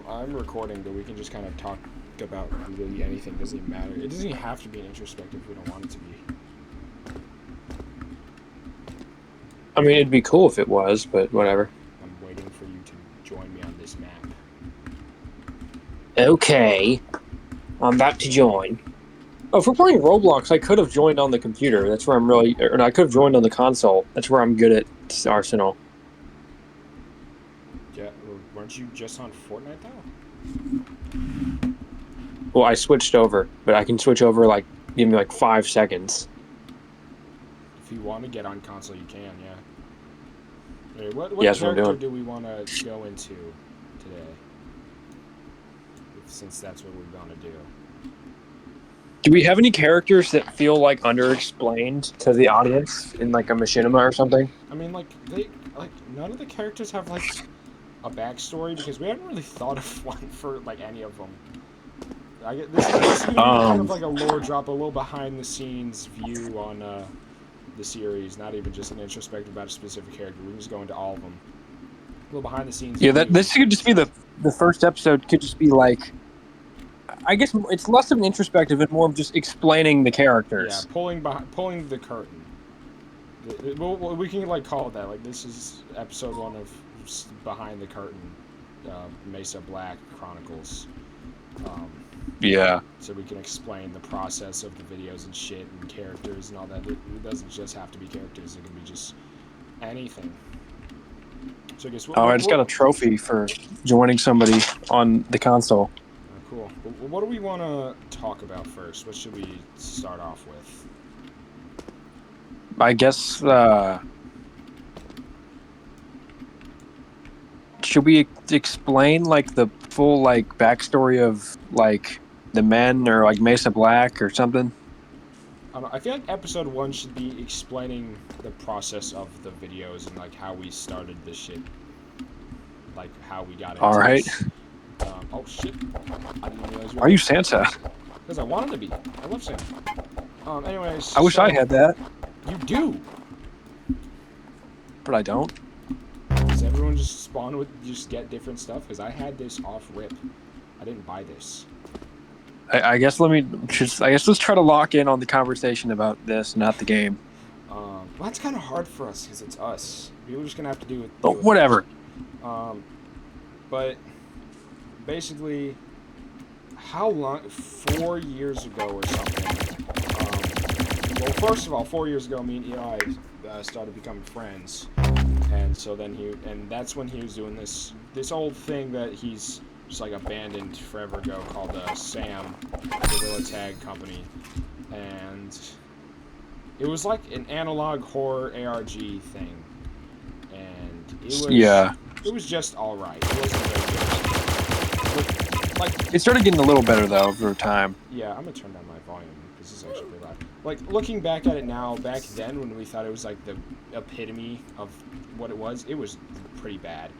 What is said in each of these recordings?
I'm recording, but we can just kind of talk about really anything. It doesn't even matter. It doesn't even have to be introspective if we don't want it to be. I mean, it'd be cool if it was, but whatever. I'm waiting for you to join me on this map. Okay, I'm about to join. Oh, if we're playing Roblox, I could have joined on the computer. That's where I'm really, or I could have joined on the console. That's where I'm good at Arsenal. Yeah, weren't you just on Fortnite though? Well, I switched over, but I can switch over give me 5 seconds. If you want to get on console, you can. Yeah. Hey, Yeah, what that's what I'm character doing. do we want to go into today? Since that's what we're gonna do. Do we have any characters that feel underexplained to the audience in a machinima or something? I mean, none of the characters have a backstory because we haven't really thought of one for any of them. This is gonna be kind of Um, like a lore drop, a little behind the scenes view on the series, not even just an introspective about a specific character. We can just go into all of them. A little behind the scenes yeah, that view. this could just be the first episode. Could just be I guess it's less of an introspective and more of just explaining the Yeah, characters. pulling the curtain. We can call it that. Like this is episode one of behind the curtain, Mesa Black Chronicles. Um, Yeah. so we can explain the process of the videos and shit and characters and all that. It doesn't just have to be characters; it can be just anything. So I guess Oh, I just got a trophy for joining somebody on the console. cool. What do we want to talk about first? What should we start off with? I guess should we explain the full backstory of the men or Mesa Black or something? I, I feel like episode one should be explaining the process of the videos and how we started this shit, how we got All into right. this. Oh shit! I didn't realize we Are were you Santa? because I wanted to be. I love Sam. Anyways, I wish I so had that, you do. but I don't. Does everyone just spawn with just get different stuff? Because I had this off rip. I didn't buy this. I guess let's try to lock in on the conversation about this, not the game. Well, that's kind of hard for us because it's us. We're just gonna have to deal But with that. whatever. Um, but basically, how long? 4 years ago or something. Well, first of all, 4 years ago, me and Eli started becoming friends, and so then that's when he was doing this old thing that he's just abandoned forever ago called Sam Gorilla Tag Company, and it was like an analog horror ARG thing, and Yeah. it was just all right. It wasn't very good. But, It started getting a little better though over time. yeah, I'm gonna turn down my volume because this is actually pretty loud. Looking back at it now, back then when we thought it was the epitome of what it was pretty bad.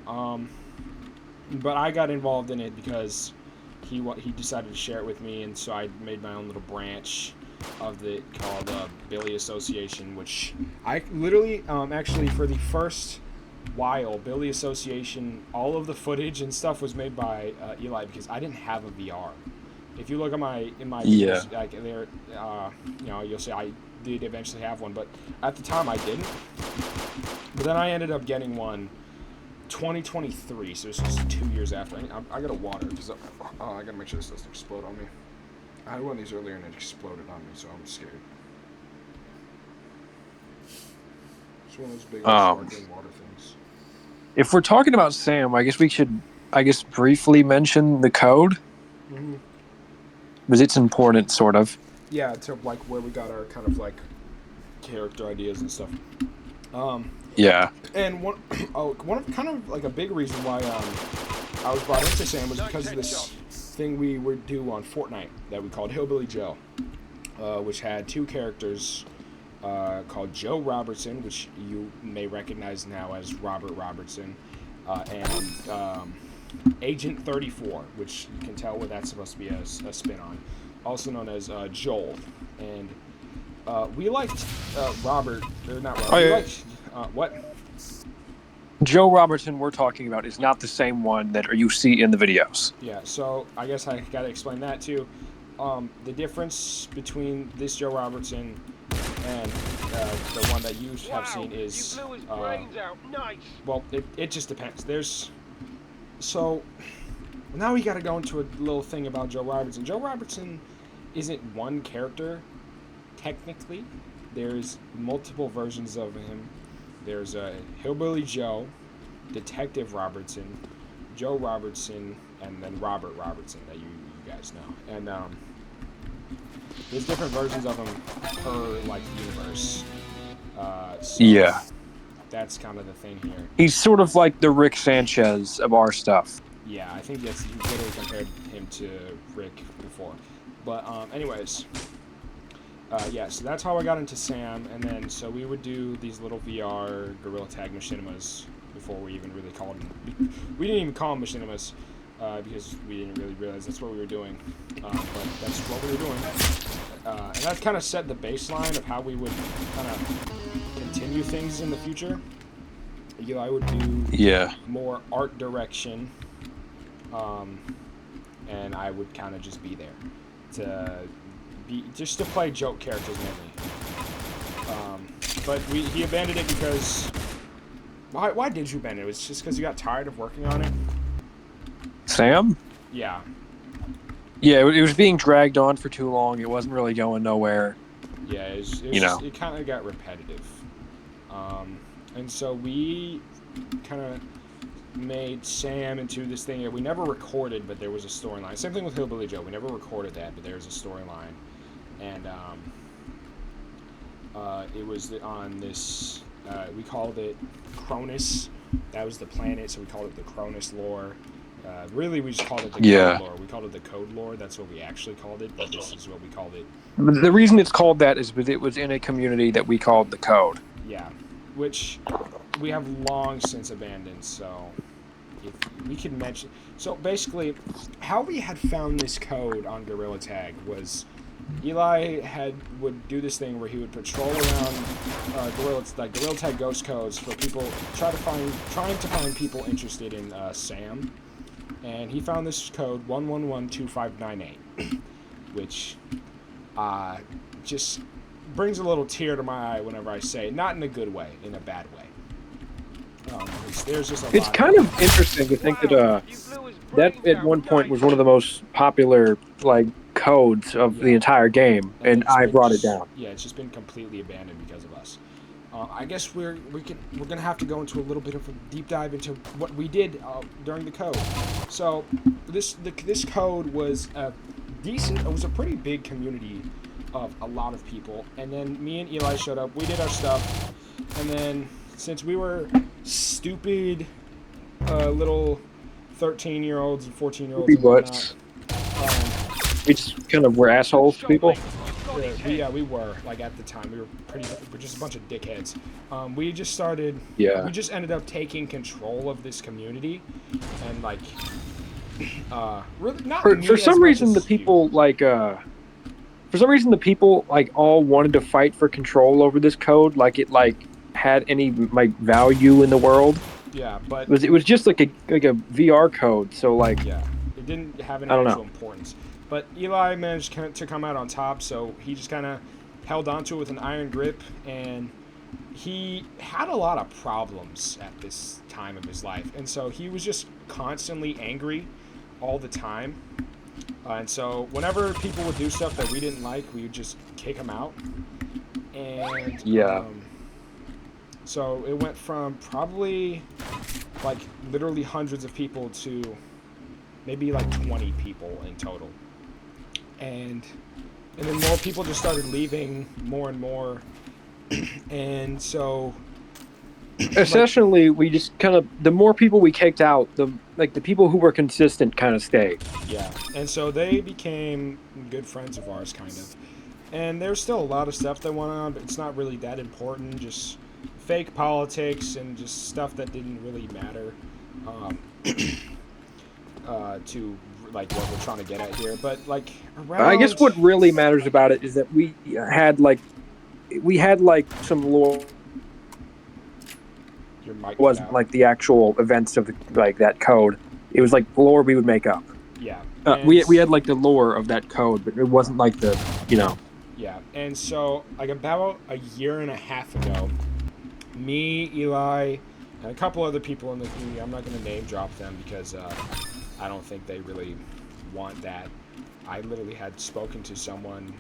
But I got involved in it because he decided to share it with me, and so I made my own little branch of the called Billy Association, which I literally actually for the first while Billy Association, all of the footage and stuff was made by Eli because I didn't have a VR. If you look at my Yeah. videos, there, you'll see I did eventually have one, but at the time I didn't. But then I ended up getting one 2023, so this was 2 years after. I got a water because I gotta make sure this doesn't explode on me. I had one of these earlier and it exploded on me, so I'm scared. It's one of those big sparkling water things. If we're talking about Sam, I guess we should briefly mention the code. Mm-hmm. Because it's important, sort of. Yeah, to where we got our kind of character ideas and stuff. Yeah. And one of kind of a big reason why I was brought into Sam was because of this thing we would do on Fortnite that we called Hillbilly Joe, which had two characters called Joe Robertson, which you may recognize now as Robert Robertson, and Agent 34, which you can tell what that's supposed to be a spin on, also known as Joel. And we liked Robert, or not Robert, we liked, what? Joe Robertson we're talking about is not the same one that you see in the videos. Yeah, so I guess I gotta explain that too. The difference between this Joe Robertson and the one that you have seen is, well, it just depends. So now we gotta go into a little thing about Joe Robertson. Joe Robertson isn't one character, technically. There's multiple versions of him. There's a Hillbilly Joe, Detective Robertson, Joe Robertson, and then Robert Robertson that you guys know. And there's different versions of him per like universe. So Yeah. that's kind of the thing here. He's sort of like the Rick Sanchez of our stuff. Yeah, I think that's you literally compared him to Rick before. But anyways, yeah, so that's how I got into Sam, and then so we would do these little VR Gorilla Tag machinimas before we even really called them. We didn't even call them machinimas because we didn't really realize that's what we were doing. But that's what we were doing, and that kind of set the baseline of how we would kind of continue things in the future. I would do more art direction, and I would kind of just be there to play joke characters mainly. But he abandoned it because why did you abandon it? It was just because you got tired of working on it? Sam? Yeah. Yeah, it was being dragged on for too long. It wasn't really going nowhere. Yeah, it kind of got repetitive. And so we kind of made Sam into this thing that we never recorded, but there was a storyline. Same thing with Hillbilly Joe. We never recorded that, but there was a storyline. And it was on this, we called it Cronus. That was the planet, so we called it the Cronus lore. Really, we just called it the code lore. We called it the code lore. That's what we actually called it, but this is what we called it. The reason it's called that is because it was in a community that we called the code. Yeah, which we have long since abandoned, so if we could mention... So basically, how we had found this code on Gorilla Tag was Eli would do this thing where he would patrol around Gorilla Tag ghost codes for people, trying to find people interested in Sam. And he found this code 1112598, which just brings a little tear to my eye whenever I say it. Not in a good way, in a bad way. There's just it's kind of interesting to think that that at one point was one of the most popular codes of the entire game, and I brought it down. Yeah, it's just been completely abandoned because of us. I guess we're gonna have to go into a little bit of a deep dive into what we did during the code. So this code was it was a pretty big community of a lot of people, and then me and Eli showed up. We did our stuff, and then since we were stupid little 13-year-olds and 14-year-olds, we just kind of were assholes to people. We were, at the time, we're just a bunch of dickheads. We just started, we just ended up taking control of this community, and really not for some reason the people all wanted to fight for control over this code, it had any value in the world. Yeah, but it was just like a VR code, so yeah, it didn't have any actual importance. But Eli managed to come out on top, so he just kind of held onto it with an iron grip, and he had a lot of problems at this time of his life, and so he was just constantly angry all the time. And so whenever people would do stuff that we didn't like, we would just kick them out. And so it went from probably literally hundreds of people to maybe 20 people in total. And then more people just started leaving more and more. And so essentially we just kind of, the more people we kicked out, the people who were consistent kind of stayed. Yeah. And so they became good friends of ours, kind of. And there's still a lot of stuff that went on, but it's not really that important. Just fake politics and just stuff that didn't really matter to what we're trying to get at here. But around, I guess what really matters about it is that we had some lore. Your mic It cut wasn't out. like the actual events of like that code. It was like lore we would make up. Yeah, and We had like the lore of that code, but it wasn't like the yeah, and so like about a year and a half ago, me, Eli, and a couple other people in the community. I'm not going to name drop them because I don't think they really want that. I literally had spoken to someone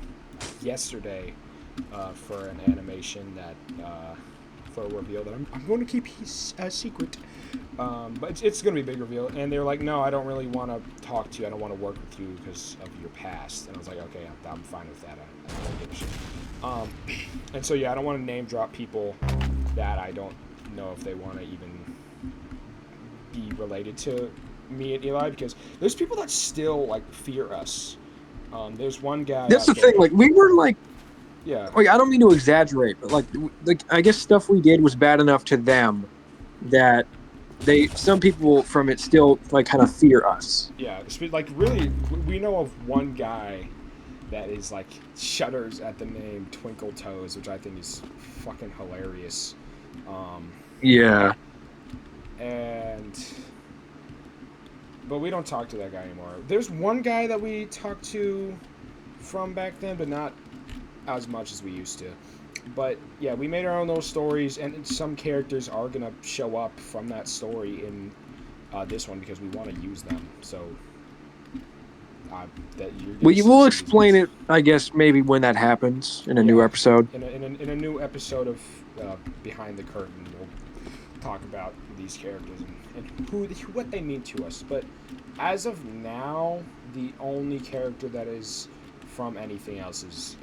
yesterday for an animation that for a reveal that I'm going to keep secret. But it's going to be a big reveal. And they're like, no, I don't really want to talk to you. I don't want to work with you because of your past. And I was like, okay, I'm fine with that. I don't give a shit. And so, yeah, I don't want to name drop people that I don't know if they want to even be related to me and Eli, because there's people that still, like, fear us. There's one guy that's out the thing. there. Like we were Yeah. like I don't mean to exaggerate, but like I guess stuff we did was bad enough to them that some people from it still like kind of fear us. Yeah. Like, really, we know of one guy that is like shudders at the name Twinkle Toes, which I think is fucking hilarious. Yeah. And but we don't talk to that guy anymore. There's one guy that we talked to from back then, but not as much as we used to. But yeah, we made our own little stories, and some characters are gonna show up from that story in this one because we want to use them. So that you're gonna see We'll some of these explain guys. it, I guess, maybe when that happens in a new Yeah, episode. in a new episode of Behind the Curtain, we'll talk about these characters and what they mean to us. But as of now, the only character that is from anything else is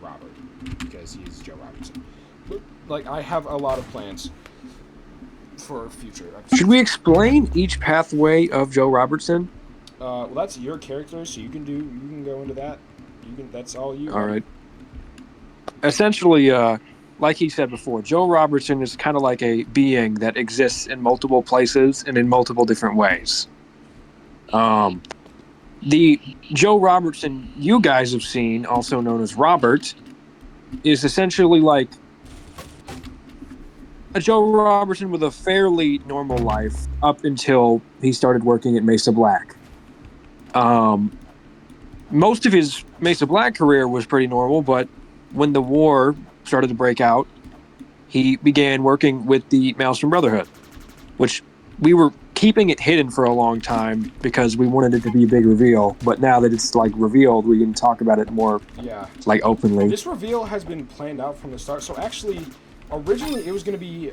Robert, because he's Joe Robertson. But, like, I have a lot of plans for future episodes. Should we explain each pathway of Joe Robertson? Well, that's your character, so you can go into that. That's all you. All right. Essentially, like he said before, Joe Robertson is kind of like a being that exists in multiple places and in multiple different ways. The Joe Robertson you guys have seen, also known as Robert, is essentially like a Joe Robertson with a fairly normal life up until he started working at Mesa Black. Most of his Mesa Black career was pretty normal, but when the war started to break out, he began working with the Maelstrom Brotherhood, which we were keeping it hidden for a long time because we wanted it to be a big reveal. But now that it's like revealed, we can talk about it more like openly. This reveal has been planned out from the start. So actually, originally it was going to be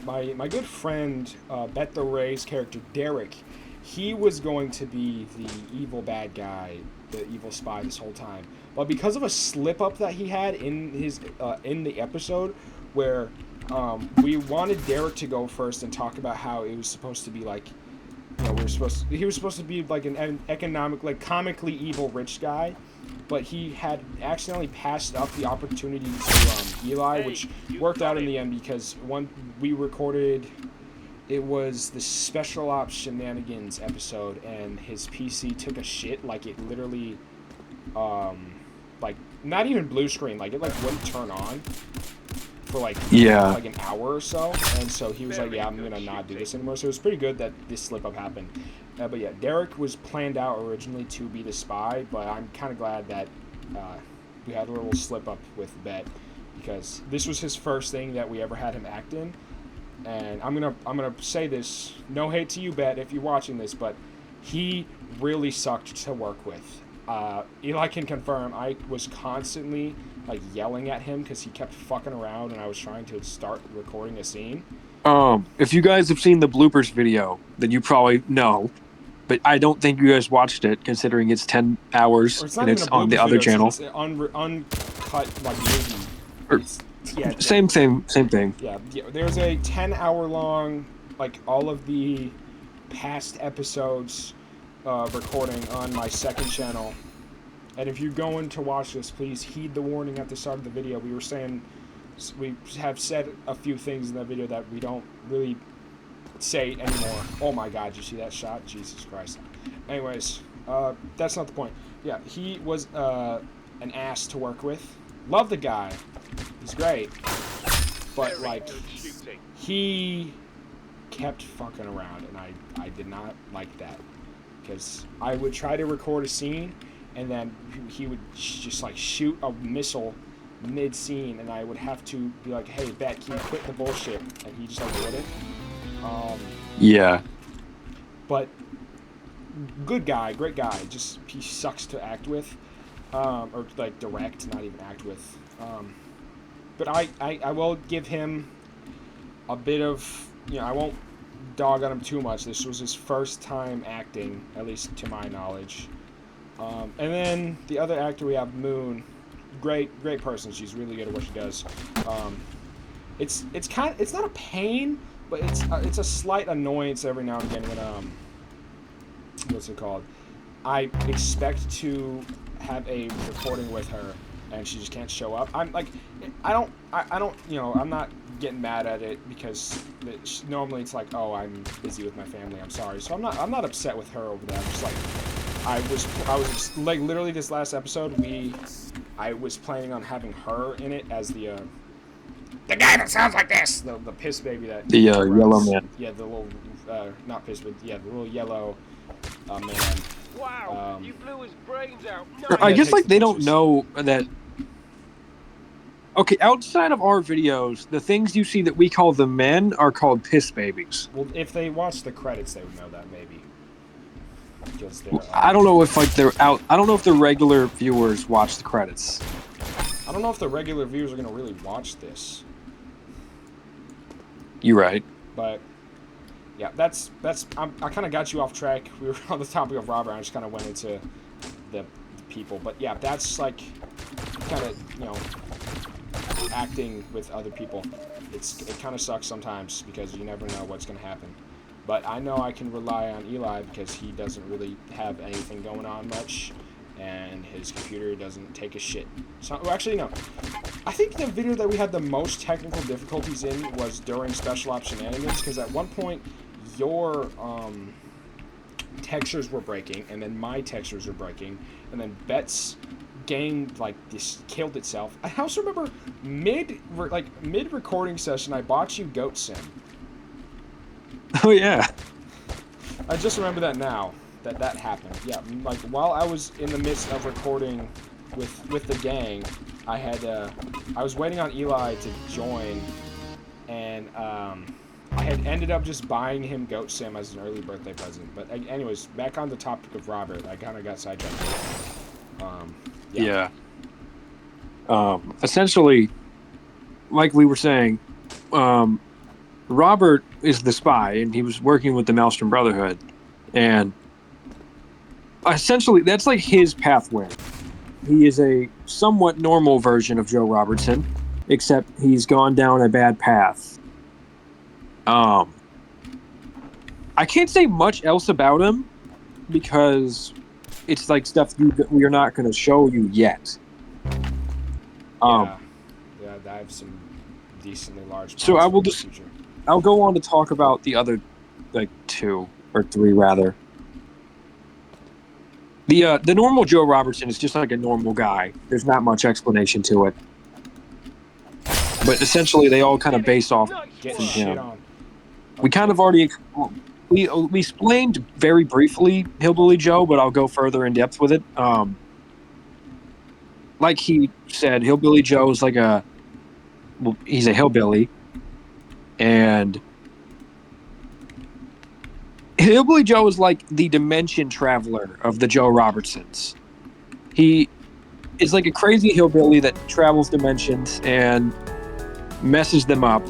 my good friend Beto Ray's character Derek. He was going to be the evil bad guy, the evil spy this whole time. But because of a slip up that he had in his in the episode, where we wanted Derek to go first and talk about how it was supposed to be like, he was supposed to be like an economic, like comically evil rich guy, but he had accidentally passed up the opportunity to Eli, which worked out in the end because we recorded. It was the Special Ops Shenanigans episode, and his PC took a shit. Like, it literally, like, not even blue screen. Like, it, like, wouldn't turn on for, like an hour or so. And so he was like, yeah, I'm going to not do this anymore. So it was pretty good that this slip-up happened. But, yeah, Derek was planned out originally to be the spy, but I'm kind of glad that we had a little slip-up with Bet, because this was his first thing that we ever had him act in. And I'm gonna say this, no hate to you, Bet, if you're watching this, but he really sucked to work with. Eli can confirm, I was constantly like yelling at him because he kept fucking around, and I was trying to start recording a scene. If you guys have seen the bloopers video, then you probably know. But I don't think you guys watched it, considering it's 10 hours and it's on the other channel. It's an uncut like movie. Same thing. Yeah, there's a 10-hour long, like, all of the past episodes recording on my second channel. And if you're going to watch this, please heed the warning at the start of the video. We have said a few things in that video that we don't really say anymore. Oh my god, you see that shot? Jesus Christ. Anyways, that's not the point. Yeah, he was an ass to work with. Love the guy. He's great. But, like, he kept fucking around, and I did not like that. Because I would try to record a scene, and then he would just like shoot a missile mid-scene, and I would have to be like, hey, Bet, can you quit the bullshit? And he just like wouldn't. Yeah. But good guy, great guy. Just he sucks to act with, or like direct, not even act with. But I will give him a bit of, I won't dog on him too much. This was his first time acting, at least to my knowledge. And then the other actor we have, Moon, great person. She's really good at what she does. It's not a pain, but it's a slight annoyance every now and again when what's it called? I expect to have a recording with her, and she just can't show up. I'm like, I don't, I'm not getting mad at it because normally it's like, oh, I'm busy with my family. I'm sorry. So I'm not upset with her over that. I'm just like, I was like literally this last episode I was planning on having her in it as the guy that sounds like this, the piss baby that the yellow man. Yeah, the little not piss, but yeah, the little yellow man. Wow, you blew his brains out. I guess like they don't know that. Okay, outside of our videos, the things you see that we call the men are called piss babies. Well, if they watch the credits, they would know that maybe. Because I don't know if like they're out. I don't know if the regular viewers watch the credits. I don't know if the regular viewers are gonna really watch this. You're right. But yeah, that's I kind of got you off track. We were on the topic of Robert. I just kind of went into the people. But yeah, that's like kind of acting with other people. It kind of sucks sometimes because you never know what's gonna happen. But I know I can rely on Eli because he doesn't really have anything going on much, and his computer doesn't take a shit. So, well, actually, no. I think the video that we had the most technical difficulties in was during Special Ops Shenanigans, because at one point, your textures were breaking, and then my textures were breaking, and then Bet's game, like, this killed itself. I also remember mid-recording session, I bought you Goat Sim. Oh yeah. I just remember that now. That happened. Yeah, like while I was in the midst of recording with the gang, I was waiting on Eli to join, and I had ended up just buying him Goat Sim as an early birthday present. But anyways, back on the topic of Robert, I kind of got sidetracked. Yeah. Essentially, like we were saying, Robert is the spy, and he was working with the Maelstrom Brotherhood, and essentially that's like his pathway. He is a somewhat normal version of Joe Robertson, except he's gone down a bad path. I can't say much else about him because it's like stuff we are not going to show you yet. Yeah, I have some decently large. So I will just. I'll go on to talk about the other, like, 2 or 3 rather. The normal Joe Robertson is just like a normal guy. There's not much explanation to it. But essentially, they all kind of base off from him. We kind of already we explained very briefly Hillbilly Joe, but I'll go further in depth with it. Like he said, Hillbilly Joe is like he's a hillbilly. And Hillbilly Joe is like the dimension traveler of the Joe Robertsons. He is like a crazy hillbilly that travels dimensions and messes them up.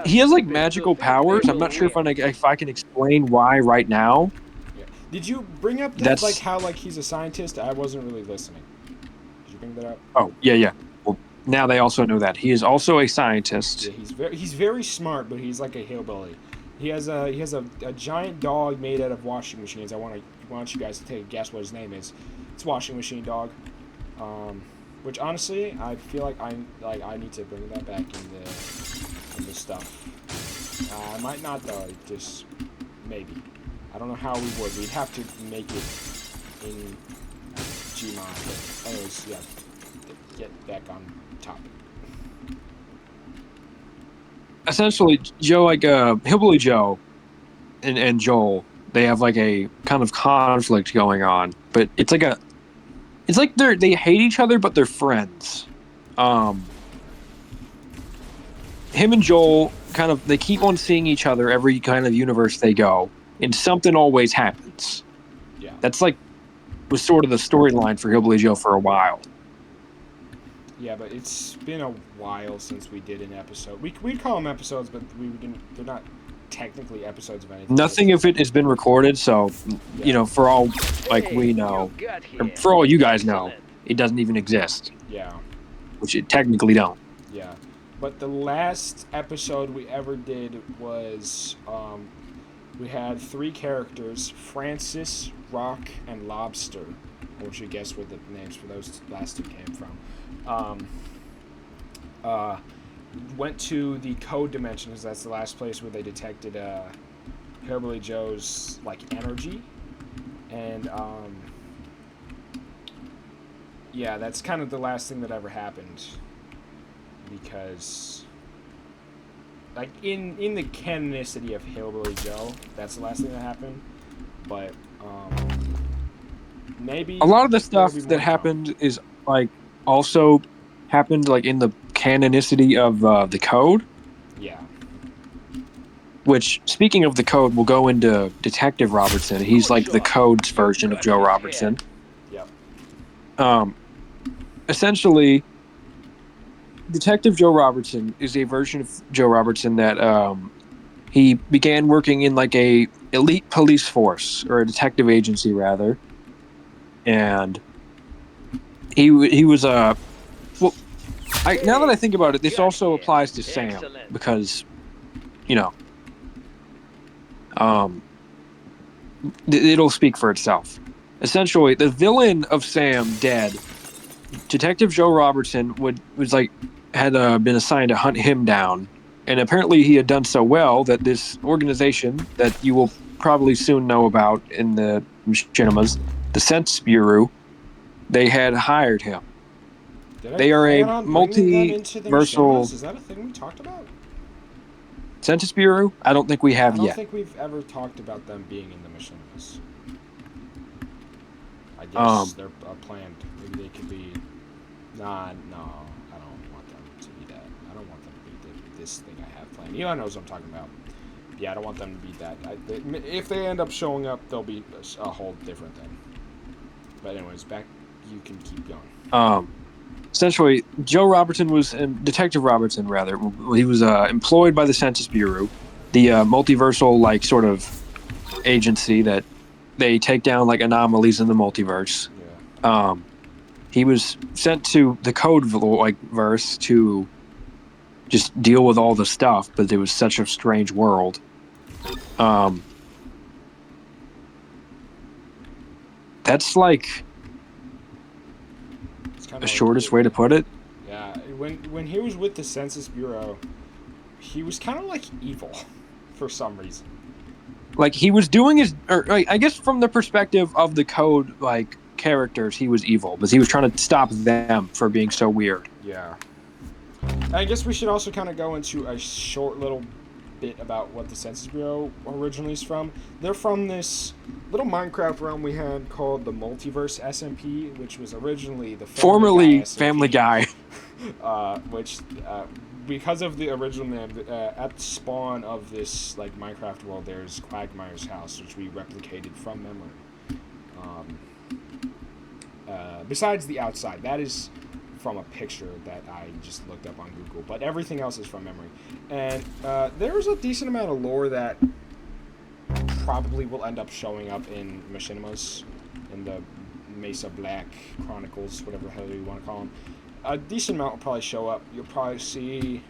He has like magical powers. I'm not sure if I can explain why right now. Yeah. Did you bring up that, like how like he's a scientist? I wasn't really listening. Did you bring that up? Oh yeah. Well, now they also know that he is also a scientist. Yeah, he's very smart, but he's like a hillbilly. He has a giant dog made out of washing machines. I want you guys to take a guess what his name is. It's Washing Machine Dog. Which honestly, I feel like I need to bring that back in the stuff. I might not though. Just maybe. I don't know how we would. We'd have to make it in Gmod. But anyways, yeah. Get back on topic. essentially Joe, like Hillbilly Joe and Joel, they have like a kind of conflict going on, but it's like they hate each other, but they're friends. Um, him and Joel kind of they keep on seeing each other every kind of universe they go, and something always happens. Yeah. That's like was sort of the storyline for Hillbilly Joe for a while. Yeah, but it's been a while since we did an episode. We'd call them episodes, but we didn't. They're not technically episodes of anything. Nothing of it has been recorded, so Yeah. for all like Hey, we you know, got or here. for all you guys know, Excellent. it doesn't even exist, Yeah. which it technically don't. Yeah. But the last episode we ever did was we had 3 characters: Francis, Rock, and Lobster. I want you to guess where the names for those last 2 came from. Uh, went to the code dimension because that's the last place where they detected Hillbilly Joe's like energy, and yeah, that's kind of the last thing that ever happened because like in the canonicity of Hillbilly Joe, that's the last thing that happened. But maybe A lot of the there'll stuff be more that to come. happened is like also happened like in the canonicity of the code. Yeah. Which, speaking of the code, we'll go into Detective Robertson. He's Good like the job. code's You version of got Joe this head. Robertson. Yep. Um, essentially, Detective Joe Robertson is a version of Joe Robertson that he began working in like a elite police force or a detective agency rather, and he was a well. Now that I Hey, think about you it, this got also here. applies to Sam Excellent. because you know um, it'll speak for itself. Essentially, the villain of Sam dead, Detective Joe Robertson was like had been assigned to hunt him down, and apparently he had done so well that this organization that you will probably soon know about in the machinimas, the Census Bureau, they had hired him. Did I They are a plan on bringing them into the multiversal machinimas? Is that a thing we talked about? Census Bureau. I don't think we I have don't yet. think we've ever talked about them being in the machinimas. I guess Um, they're planned. Maybe they could be. Nah, no, I don't want them to be that. I don't want them to be this thing I have planned. Eli knows what I'm talking about. Yeah, I don't want them to be that. If they end up showing up, they'll be a whole different thing. But anyways, back. You can keep going. essentially, Joe Robertson was Detective Robertson rather. He was employed by the Census Bureau, the multiversal like sort of agency that they take down like anomalies in the multiverse. Yeah. He was sent to the code like verse to just deal with all the stuff, but it was such a strange world. Um, that's like It's kind the of like shortest way to put it. yeah. When he was with the Census Bureau, he was kind of like evil, for some reason. Like he was doing his, or like, I guess from the perspective of the code, like characters, he was evil, but he was trying to stop them for being so weird. Yeah. I guess we should also kind of go into a short little bit about what the Census Bureau originally is from. They're from this little Minecraft realm we had called the Multiverse SMP, which was originally the Family Guy Formerly SMP. Family Guy. Which, because of the original name, at the spawn of this like Minecraft world, there's Quagmire's house, which we replicated from memory. Um, besides the outside, that is from a picture that I just looked up on Google, but everything else is from memory. And there's a decent amount of lore that probably will end up showing up in Machinimas, in the Mesa Black Chronicles, whatever the hell you want to call them. A decent amount will probably show up. You'll probably see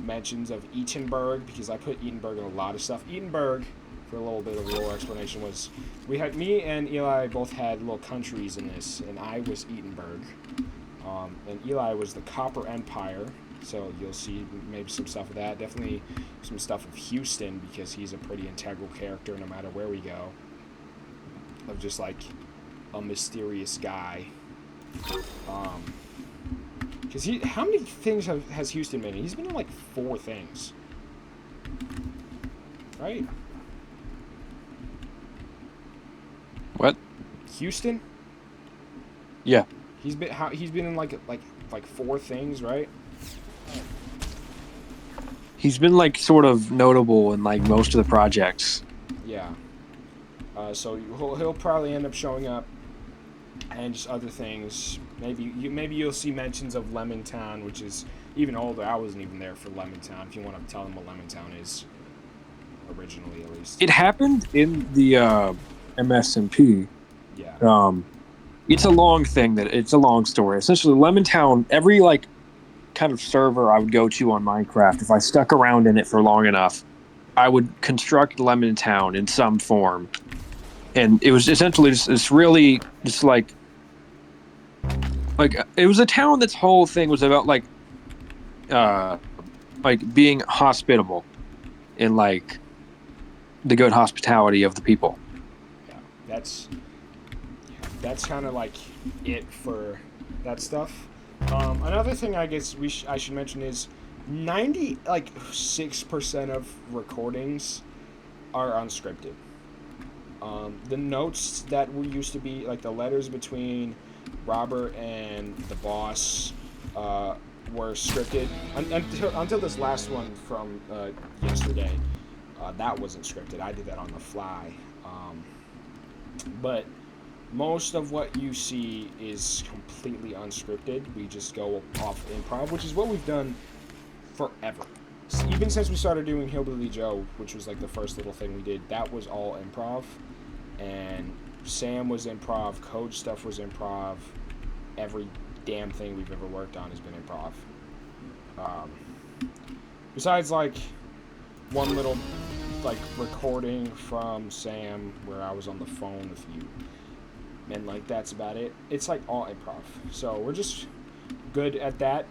mentions of Eatonburg, because I put Eatonburg in a lot of stuff. Eatonburg, for a little bit of lore explanation, was me and Eli both had little countries in this, and I was Eatonburg. And Eli was the Copper Empire, so you'll see maybe some stuff of that. Definitely some stuff of Houston, because he's a pretty integral character no matter where we go. Of just like a mysterious guy. Because how many things has Houston been in? He's been in like 4 things. right? What? Houston. Yeah. He's been in like 4 things, right? He's been like sort of notable in like most of the projects. Yeah. So he'll probably end up showing up, and just other things. Maybe you'll see mentions of Lemontown, which is even older. I wasn't even there for Lemontown. If you want to tell them what Lemontown is, originally at least. It happened in the MSMP. Yeah. It's a long thing. It's a long story. Essentially, Lemontown. Every like kind of server I would go to on Minecraft, if I stuck around in it for long enough, I would construct Lemontown in some form, and it was essentially just this really just like it was a town that's whole thing was about uh like being hospitable and like the good hospitality of the people. Yeah. That's kind of like it for that stuff. Another thing I guess I should mention is 6% of recordings are unscripted. The notes that were used to be like the letters between Robert and the boss were scripted until this last one from yesterday. That wasn't scripted. I did that on the fly. But most of what you see is completely unscripted. We just go off improv, which is what we've done forever. Even since we started doing Hillbilly Joe, which was like the first little thing we did, that was all improv. And Sam was improv, code stuff was improv. Every damn thing we've ever worked on has been improv. Besides like one little like recording from Sam where I was on the phone with you. And like that's about it. It's like all improv. So we're just good at that.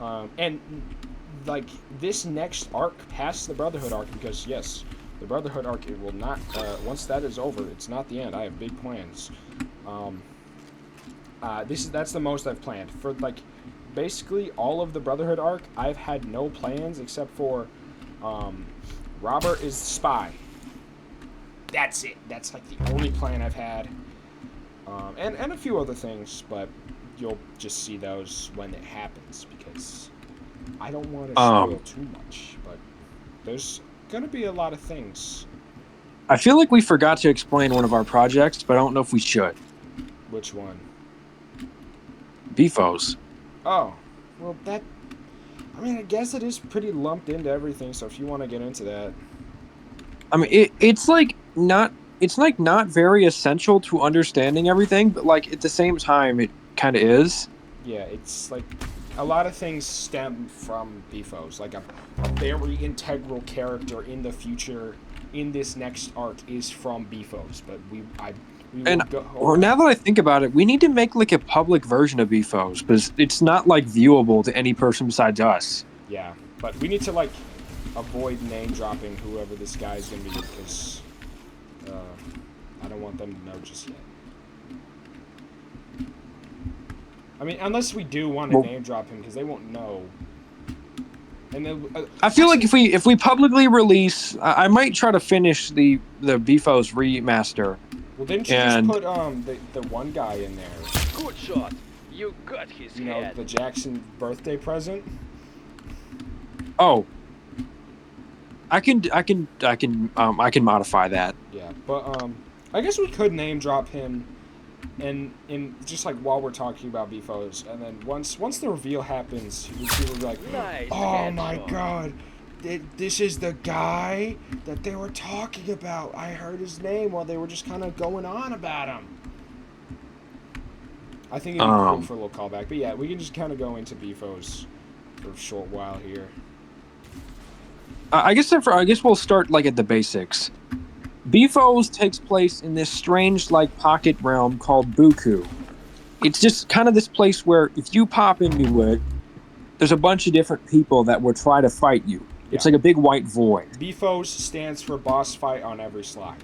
And like this next arc past the Brotherhood arc, because yes, the Brotherhood arc, it will not once that is over, it's not the end. I have big plans. That's the most I've planned for like basically all of the Brotherhood arc. I've had no plans except for Robert is the spy. That's it. That's like the only plan I've had. And a few other things, but you'll just see those when it happens because I don't want to spoil too much. But there's gonna be a lot of things. I feel like we forgot to explain one of our projects, but I don't know if we should. Which one? BFOs. Oh, well that. I mean, I guess it is pretty lumped into everything. So if you want to get into that, I mean, it's like not. It's like not very essential to understanding everything, but like at the same time, it kind of is. Yeah, it's like a lot of things stem from BFOs. Like a very integral character in the future in this next arc is from BFOs. But we and or now that I think about it, we need to make like a public version of BFOs because it's not like viewable to any person besides us. Yeah, but we need to like avoid name dropping whoever this guy's gonna be because I don't want them to know just yet. I mean, unless we do want to name drop him because they won't know. And then, I feel like if we publicly release, I might try to finish the BFOS remaster. Well, didn't you just put the one guy in there? Good shot. You got his head. You know, the Jackson birthday present. Oh. I can modify that. Yeah, but I guess we could name drop him, and in just like while we're talking about BFOs, and then once the reveal happens, people will be like, nice "Oh my god, this is the guy that they were talking about. I heard his name while they were just kind of going on about him." I think it'd be cool for a little callback, but yeah, we can just kind of go into BFOs for a short while here. I guess we'll start like at the basics. BFOs takes place in this strange like pocket realm called Buku. It's just kind of this place where if you pop into it, there's a bunch of different people that will try to fight you. It's like a big white void. BFOs stands for boss fight on every slide.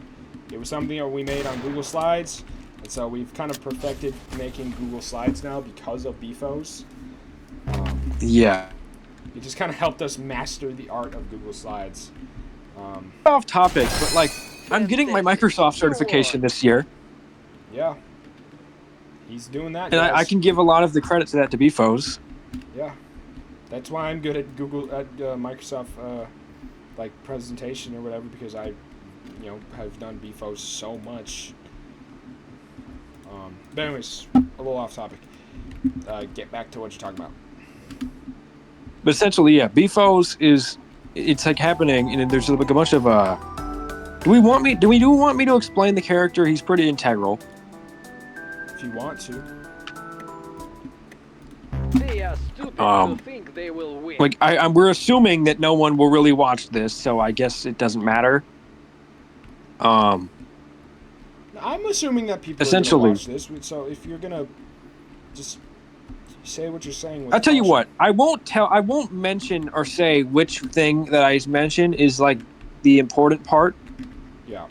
It was something that we made on Google Slides, and so we've kind of perfected making Google Slides now because of BFOs. Yeah. It just kind of helped us master the art of Google Slides. Off topic, but like, I'm getting my Microsoft Go certification on. this year, Yeah. He's doing that, and I guys. can give a lot of the credit to that to Bifos. Yeah. That's why I'm good at Microsoft, like, presentation or whatever, because I, have done BFOS so much. But anyways, a little off topic. Get back to what you're talking about. But essentially, yeah, Bifos it's like happening, and then there's like a bunch of Do we want me to explain the character? He's pretty integral. If you want to. They are stupid to think they will win. Like we're assuming that no one will really watch this, so I guess it doesn't matter. I'm assuming that people are going to Essentially, watch this, so if you're going to just say what you're saying with I'll tell you caution. what, I won't mention or say which thing that I mentioned is like the important part. Yeah.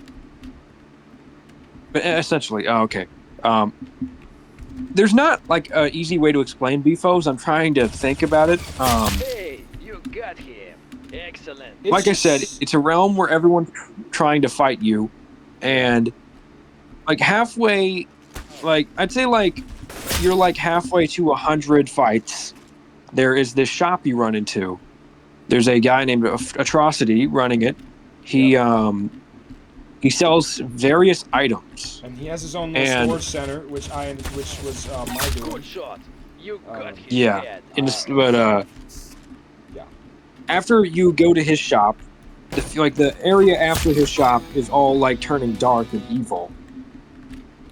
But essentially, okay. There's not like an easy way to explain Bifos. I'm trying to think about it. Hey, you got him. Excellent. Like I said, it's a realm where everyone's trying to fight you, and like halfway, like I'd say like you're like halfway to 100 fights. There is this shop you run into. There's a guy named Atrocity running it. He sells various items. And he has his own little storage center, which was my doing. Good shot. You got his Yeah, head. Yeah. After you go to his shop, the area after his shop is all like turning dark and evil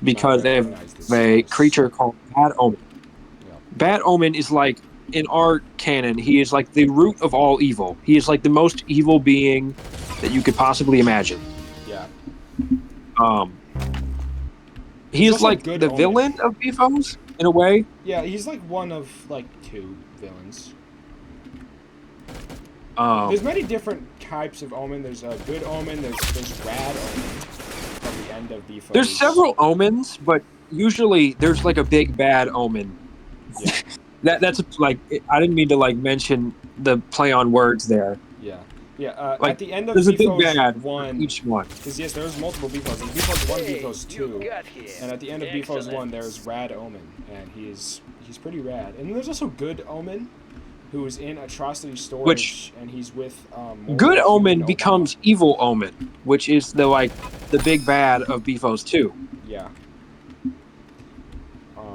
because they have a creature called Bad Omen. Yeah. Bad Omen is like, in our canon, he is like the root of all evil. He is like the most evil being that you could possibly imagine. Yeah. He is like good the Omen. villain of Bifos in a way. Yeah, he's like one of like two villains. There's many different types of Omen. There's a good Omen. There's Rad Omen from the end of Bifos. There's several omens, but usually there's like a big bad omen. Yeah. That's like, I didn't mean to like mention the play on words there. Yeah. Yeah. Like, at the end of there's a big Bifos bad 1, each one. because yes, there's multiple Bifos. There's Bifos 1, Hey, Bifos you 2, got him. and at the end of Bifos Excellent. 1, there's Rad Omen, and he's pretty rad. And there's also Good Omen, who is in Atrocity Storage, and he's with Good Omen becomes Evil Omen, which is the big bad of Bifos 2. Yeah.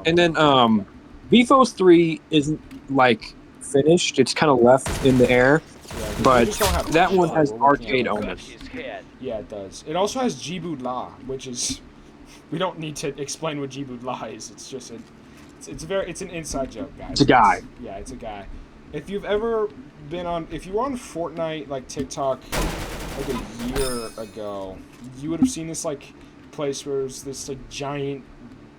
And then Bifos 3 isn't like finished. It's kind of left in the air. Yeah, But we just don't have that much one time. has We're working arcade on it. Got omens. his head. Yeah, it does. It also has Jibud La, which is, we don't need to explain what Jibud La is. It's just it's an inside joke, guys. It's a guy. Yeah, it's a guy. If you've ever if you were on Fortnite, like TikTok, like a year ago, you would have seen this like place where there's this like giant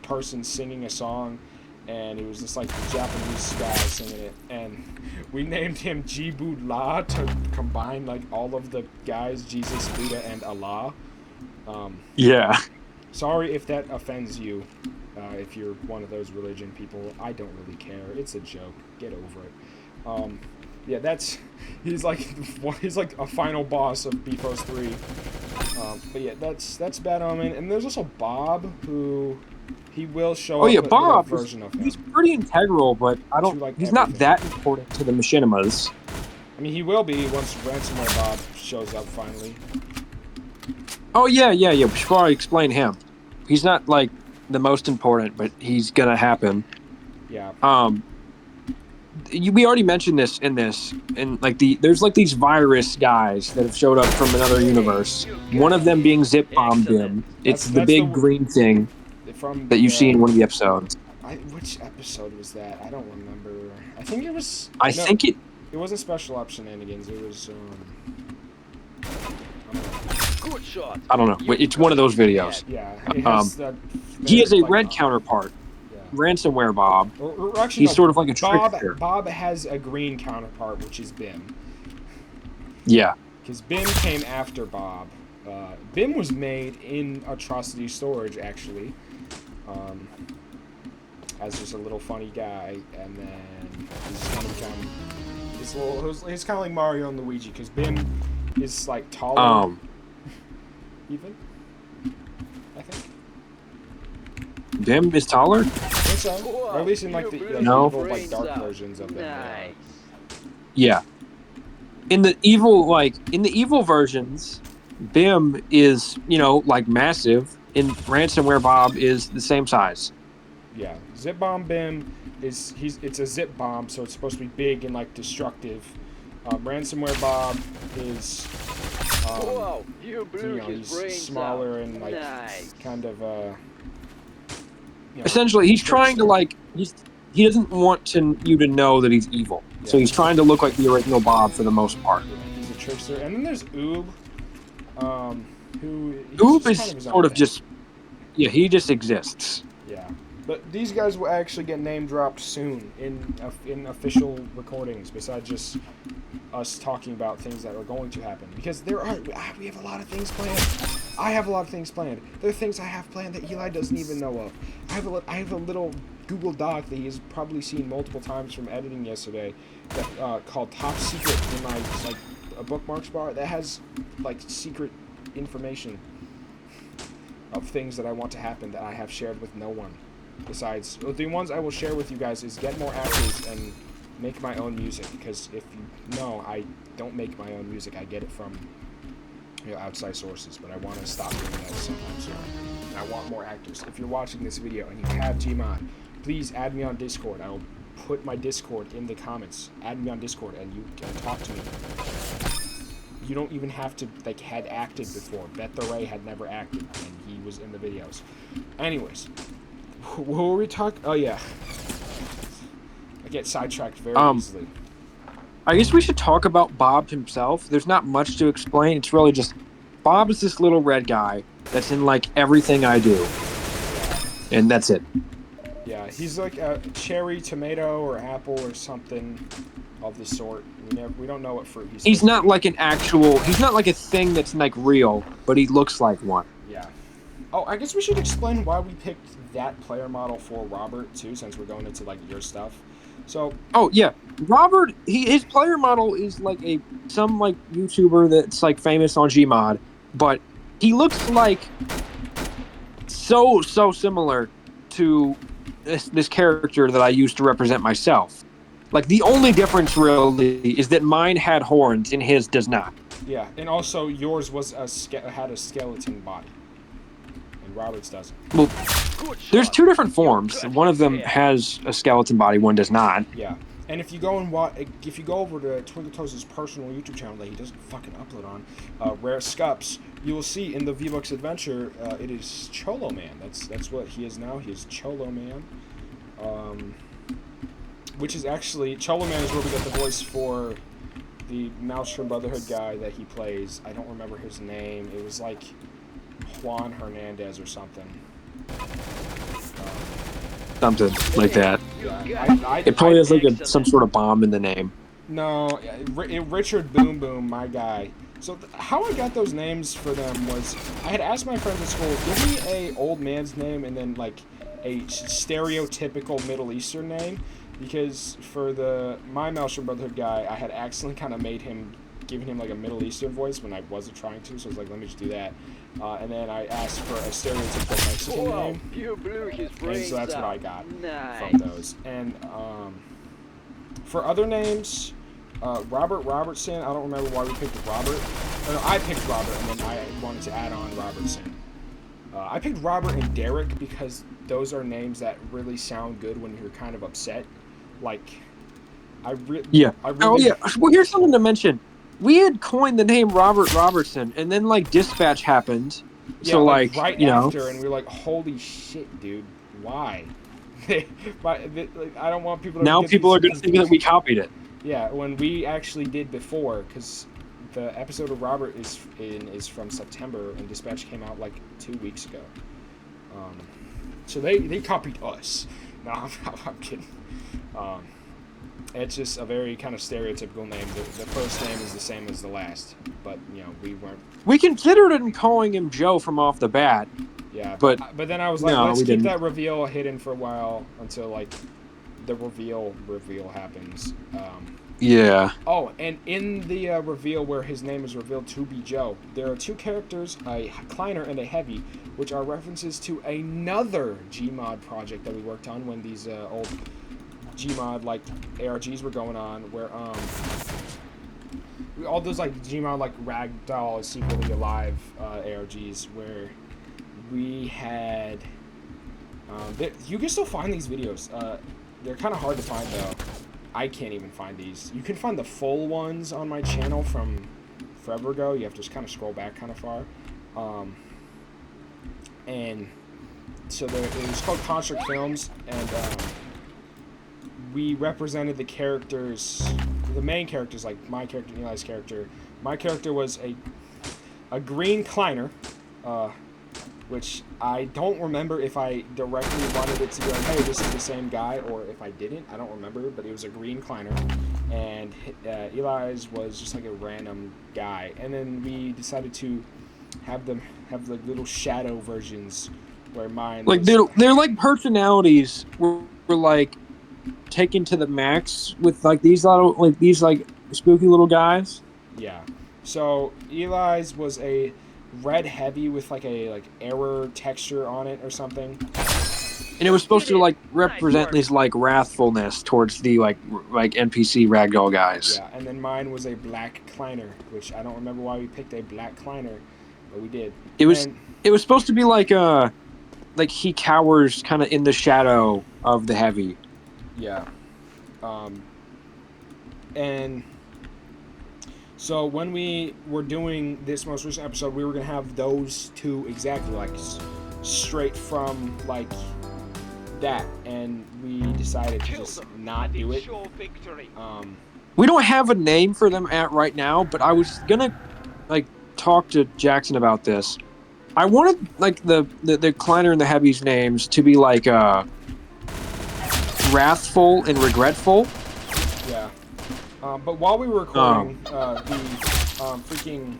person singing a song, and it was this like Japanese guy singing it, and we named him Jibud La to combine like all of the guys, Jesus, Buddha, and Allah. Yeah. Sorry if that offends you, if you're one of those religion people. I don't really care. It's a joke. Get over it. Yeah, he's like a final boss of Bifos 3. But yeah, that's Bad Omen, and there's also Bob, who he will show up with Bob a version of him. He's pretty integral, but he's not that important to the machinimas. I mean, he will be once Ransomware Bob shows up finally. Oh yeah. Before I explain him, he's not like the most important, but he's gonna happen. Yeah. We already mentioned this, and like there's like these virus guys that have showed up from another universe. One of them being Zip Bomb Bim. It's the big green thing that you see in one of the episodes. Which episode was that? I don't remember. I think it was. It wasn't Special Ops Shenanigans. It was. Good shot. I don't know. It's one of those videos. Yeah. It has that, he has a red counterpart. Ransomware Bob. Actually, he's sort of like a trickster. Bob has a green counterpart, which is Bim. Yeah. Because Bim came after Bob. Bim was made in Atrocity Storage, actually. As just a little funny guy, and then he's kind of become he's kind of like Mario and Luigi, because Bim is like taller. Um, Even, I think. Bim is taller. I think so. Or at least in like the No. evil, like dark versions of them. Nice. Yeah. In the evil versions, Bim is, like massive, and Ransomware Bob is the same size. Yeah, Zip Bomb Bim it's a zip bomb, so it's supposed to be big and like destructive. Ransomware Bob is Whoa, you blew his he's brains smaller out. and like Nice. kind of Essentially, he's trying to trickster. he doesn't want you to know that he's evil. So Yeah. he's trying to look like the original Bob for the most part. Yeah, he's a trickster. And then there's Oob, who he's Oob just is kind of his own sort of thing. just he just exists. Yeah, but these guys will actually get name dropped soon in official recordings. Besides just us talking about things that are going to happen, because we have a lot of things planned. I have a lot of things planned. There are things I have planned that Eli doesn't even know of. I have a little Google Doc that he has probably seen multiple times from editing yesterday, that called Top Secret in my a bookmarks bar that has like secret information of things that I want to happen that I have shared with no one. Besides, the ones I will share with you guys is get more actors and make my own music, because if you know, I don't make my own music. I get it from outside sources, but I want to stop doing that sometime soon. And I want more actors. If you're watching this video and you have Gmod, please add me on Discord. I will put my Discord in the comments. Add me on Discord and you can talk to me. You don't even have to had acted before. Bet the Ray had never acted and he was in the videos. Anyways, what were we talking? Oh yeah, I get sidetracked very easily. I guess we should talk about Bob himself. There's not much to explain. It's really just Bob is this little red guy that's in like everything I do, and that's it. Yeah, he's like a cherry, tomato, or apple, or something of the sort. We don't know what fruit he's. He's not like he's not like a thing that's like real, but he looks like one. Yeah. Oh, I guess we should explain why we picked that player model for Robert too, since we're going into like your stuff. So. Oh yeah, Robert. His player model is like some YouTuber that's like famous on Gmod, but he looks like so similar to this character that I used to represent myself. Like the only difference really is that mine had horns and his does not. Yeah, and also yours was had a skeleton body, and Robert's doesn't. Well, there's two different forms. One of them has a skeleton body, one does not. Yeah, and if you go over to Twinkle Toes' personal YouTube channel that he doesn't fucking upload on, Rare Scups, you will see in the V-Bucks Adventure, it is Cholo Man. That's what he is now. He is Cholo Man. Which is actually, Cholo Man is where we get the voice for the Maelstrom Brotherhood guy that he plays. I don't remember his name. It was like Juan Hernandez or something. Something like that. Yeah, it probably has like some sort of bomb in the name. No, Richard Boom Boom, my guy. So how I got those names for them was I had asked my friends at school, give me a old man's name and then like a stereotypical Middle Eastern name. Because for my Maelstrom Brotherhood guy, I had accidentally kind of giving him like a Middle Eastern voice when I wasn't trying to, so I was like, let me just do that. And then I asked for a stereotypical Mexican name, You blew his brains and so that's what I out. got Nice. from those. And for other names, Robert Robertson, I don't remember why we picked Robert. Or no, I picked Robert, and then I wanted to add on Robertson. I picked Robert and Derek because those are names that really sound good when you're kind of upset. Like, Well, here's something to mention. We had coined the name Robert Robertson, and then like Dispatch happened. Yeah, so right after, and we were like, "Holy shit, dude! Why?" I don't want people to. Now people are going to think that we copied it. Yeah, when we actually did before, because the episode of Robert is from September, and Dispatch came out like 2 weeks ago. So they copied us. No, I'm kidding. It's just a very kind of stereotypical name. The first name is the same as the last, but we weren't. We considered it calling him Joe from off the bat. Yeah, but then I was like, let's keep that reveal hidden for a while until like the reveal happens. Yeah. Oh, and in the reveal where his name is revealed to be Joe, there are two characters, a Kleiner and a Heavy, which are references to another Gmod project that we worked on when these old Gmod like ARGs were going on, where all those like Gmod like Ragdoll Secretly Alive ARGs, where we had you can still find these videos. They're kind of hard to find though. I can't even find these. You can find the full ones on my channel from forever ago. You have to just kind of scroll back kind of far. And so it was called Construct Films, and we represented the characters, the main characters, like my character, Eli's character. My character was a green Kleiner, which I don't remember if I directly wanted it to be like, hey, this is the same guy, or if I didn't. I don't remember, but it was a green Kleiner. And Eli's was just like a random guy. And then we decided to have them have like little shadow versions where mine Like, was, they're like personalities were like taken to the max with like these spooky little guys. yeah. So Eli's was a red heavy with like a error texture on it or something. And it was supposed to like represent this like wrathfulness towards the like NPC ragdoll guys. Yeah, and then mine was a black Kleiner, which I don't remember why we picked a black Kleiner, but we did. It was supposed to be like he cowers kind of in the shadow of the Heavy. Yeah. And so when we were doing this most recent episode, we were going to have those two exactly, like, straight from, like, that. And we decided to just not do it. We don't have a name for them right now, but I was going to, like, talk to Jackson about this. I wanted, like, the Kleiner and the Heavy's names to be, like, wrathful and regretful. Yeah. But while we were recording, the freaking,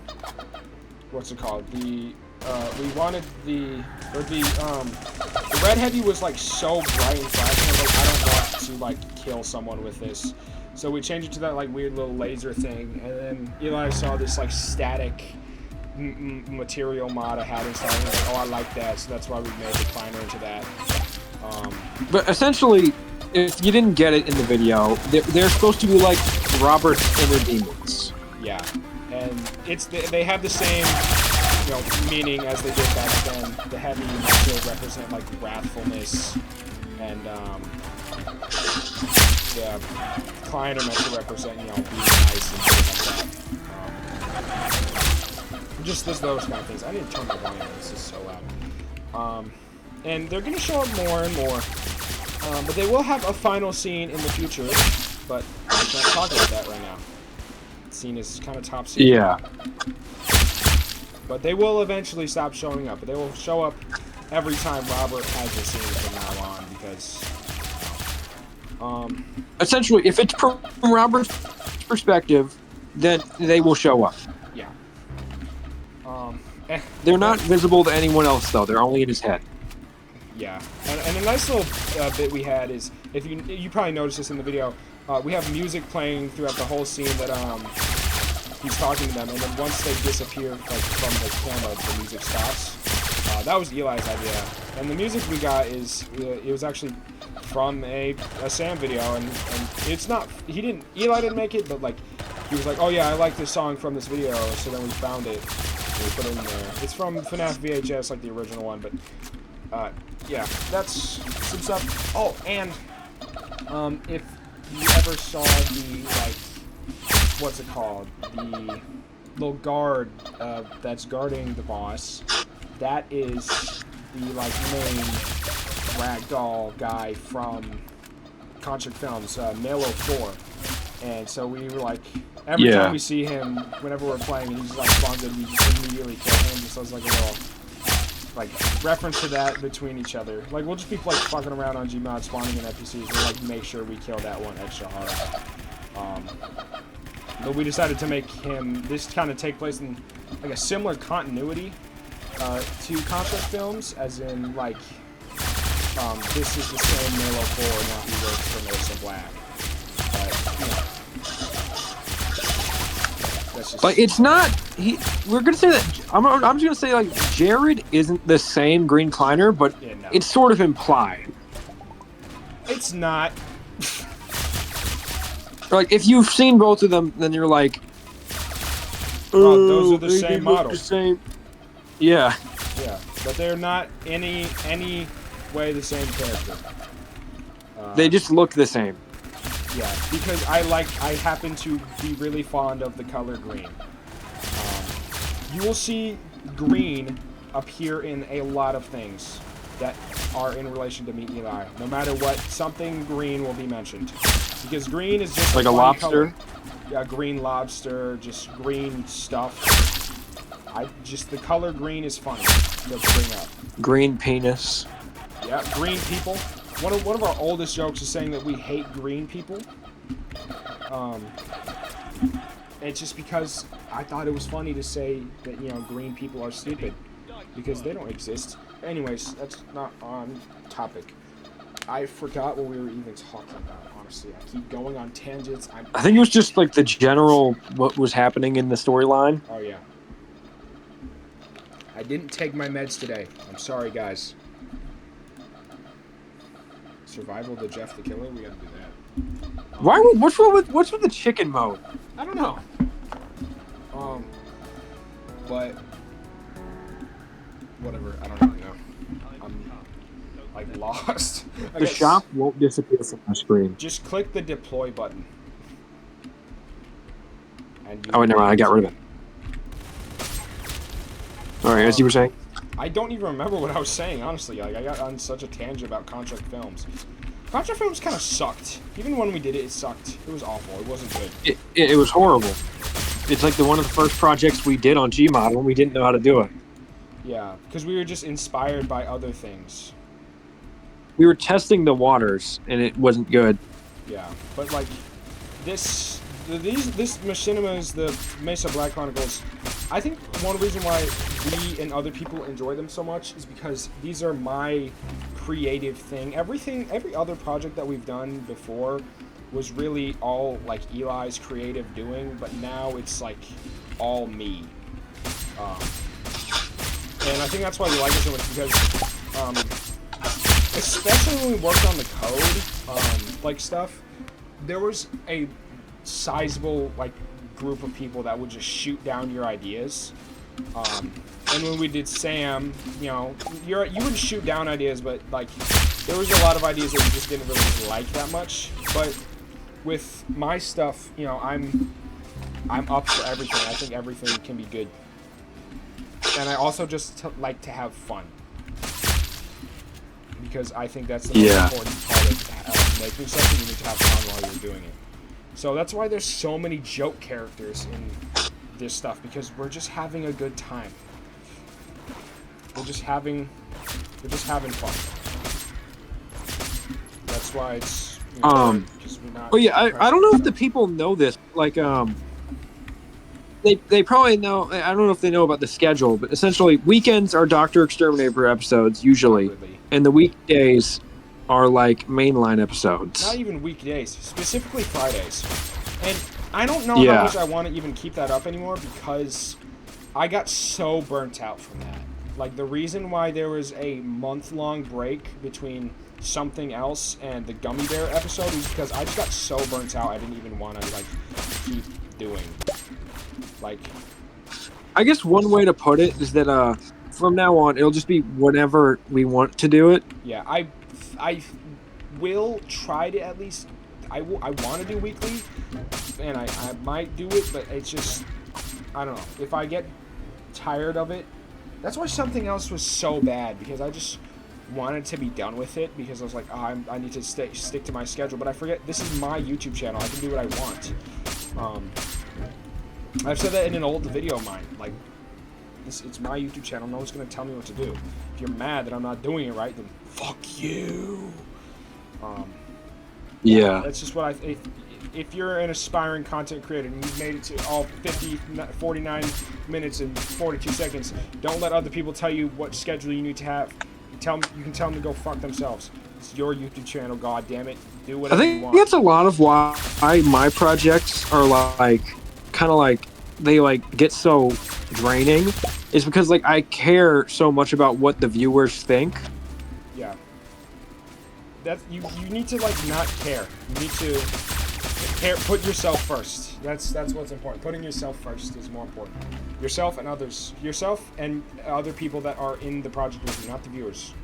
what's it called? We wanted the red heavy was like so bright and flashing. I was like, I don't want to like kill someone with this. So we changed it to that like weird little laser thing. And then Eli saw this like static material mod I had installed. And he was like, oh, I like that. So that's why we made the Kleiner into that. But essentially, if you didn't get it in the video, they're supposed to be like Robert's inner demons. Yeah, and they have the same, meaning as they did back then. The heavy also represent like wrathfulness, and the Kleiner meant to represent being nice and things like that. Just those kind of things. I need to turn my volume on. This is so loud. And they're gonna show up more and more. But they will have a final scene in the future, but I can't talk about that right now. The scene is kind of top secret. Yeah. But they will eventually stop showing up. But they will show up every time Robert has a scene from now on, because... essentially, if it's from Robert's perspective, then they will show up. Yeah. They're not visible to anyone else, though. They're only in his head. Yeah, and a nice little bit we had is, if you probably noticed this in the video, we have music playing throughout the whole scene that he's talking to them, and then once they disappear like from the camera, the music stops. That was Eli's idea, and the music we got is it was actually from a Sam video, and it's not Eli didn't make it, but like he was like, oh yeah, I like this song from this video, so then we found it and we put it in there. It's from FNAF VHS, like the original one, but. Yeah, that's some stuff. Oh, and if you ever saw the what's it called? The little guard that's guarding the boss. That is the main ragdoll guy from Construct Films, Melo 4. And so we were like, every time we see him, whenever we're playing, and he's like spawned in, we just immediately kill him. Just as like a little. Reference to that between each other. Like, we'll just be, fucking around on Gmod, spawning in NPCs, we'll, make sure we kill that one extra hard. But we decided to make him, this kind of take place in, a similar continuity, to Construct Films, as in, this is the same Melo 4, now he works for Mesa Black. But, That's just. But it's not. We're gonna say that. I'm just gonna say like Jared isn't the same Green Kleiner, but Yeah, no. it's sort of implied. It's not. Like if you've seen both of them, then you're like, Well, those are the they same look model. The same. Yeah. Yeah, but they're not any way the same character. They just look the same. Yeah, because I happen to be really fond of the color green. You will see green appear in a lot of things that are in relation to Meet Eli. No matter what, something green will be mentioned. Because green is just Like a funny lobster? color. Yeah, green lobster, just green stuff. The color green is funny to bring up. Green penis. Yeah, green people. One of our oldest jokes is saying that we hate green people. It's just because I thought it was funny to say that, green people are stupid. Because they don't exist. Anyways, that's not on topic. I forgot what we were even talking about, honestly. I keep going on tangents. I think it was just like the general what was happening in the storyline. Oh, yeah. I didn't take my meds today. I'm sorry, guys. Survival to Jeff the Killer? We gotta do that. What's with the chicken mode? I don't know. But whatever. I don't really know. I'm like lost. The shop won't disappear from the screen. Just click the deploy button. Oh, never mind. I got rid of it. All right, as you were saying. I don't even remember what I was saying, honestly. Like, I got on such a tangent about contract films. Contract films kind of sucked. Even when we did it, it sucked. It was awful. It wasn't good. It was horrible. It's like one of the first projects we did on Gmod when we didn't know how to do it. Yeah, because we were just inspired by other things. We were testing the waters, and it wasn't good. Yeah, but like this Machinimas, the Mesa Black Chronicles, I think one reason why we and other people enjoy them so much is because these are my creative thing. Every other project that we've done before was really all like Eli's creative doing, but now it's like all me. And I think that's why we like it so much, because especially when we worked on the code, like stuff, there was a sizable like group of people that would just shoot down your ideas. And when we did Sam, you wouldn't shoot down ideas, but like there was a lot of ideas that we just didn't really like that much. But with my stuff, I'm up for everything. I think everything can be good. And I also just like to have fun. Because I think that's the most important part of making something. You need to have fun while you're doing it. So that's why there's so many joke characters in this stuff, because we're just having a good time. We're just having fun. That's why it's we're not. Oh yeah, I don't know if the people know this. Like they probably know. I don't know if they know about the schedule, but essentially weekends are Dr. Exterminator episodes usually, and the weekdays are like mainline episodes. Not even weekdays, specifically Fridays. And I don't know how much I want to even keep that up anymore, because I got so burnt out from that. Like, the reason why there was a month-long break between something else and the Gummy Bear episode is because I just got so burnt out I didn't even want to, like, keep doing. Like, I guess one way to put it is that from now on it'll just be whenever we want to do it. Yeah, I will try to at least. I want to do weekly, and I might do it, but it's just, I don't know. If I get tired of it, that's why something else was so bad, because I just wanted to be done with it, because I was like, I need to stick to my schedule. But I forget, this is my YouTube channel. I can do what I want. I've said that in an old video of mine. Like, it's my YouTube channel. No one's going to tell me what to do. If you're mad that I'm not doing it right, then fuck you. Yeah. That's just what if you're an aspiring content creator and you've made it to all 49 minutes and 42 seconds, don't let other people tell you what schedule you need to have. You can tell them to go fuck themselves. It's your YouTube channel, god damn it. Do whatever you want. I think that's a lot of why my projects are like kind of like they like get so draining is because like I care so much about what the viewers think. Yeah. That's you need to like not care. You need to care, put yourself first. That's what's important. Putting yourself first is more important. Yourself and others. Yourself and other people that are in the project with you, not the viewers.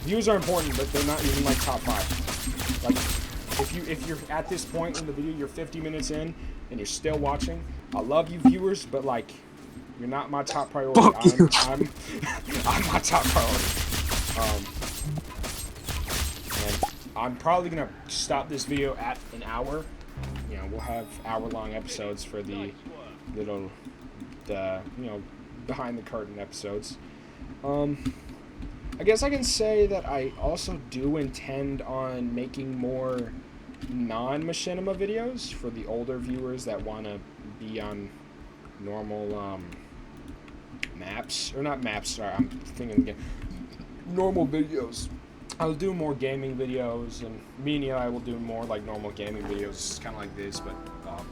Views are important, but they're not even like top 5. Like if you're at this point in the video, you're 50 minutes in and you're still watching. I love you viewers, but like you're not my top priority. I'm I'm my top priority. And I'm probably gonna stop this video at an hour. You know, we'll have hour-long episodes for the little, behind the curtain episodes. I guess I can say that I also do intend on making more non-machinima videos for the older viewers that want to be on normal maps, or not maps, sorry, I'm thinking again, normal videos. I'll do more gaming videos, and me and Eli will do more like normal gaming videos, kind of like this, but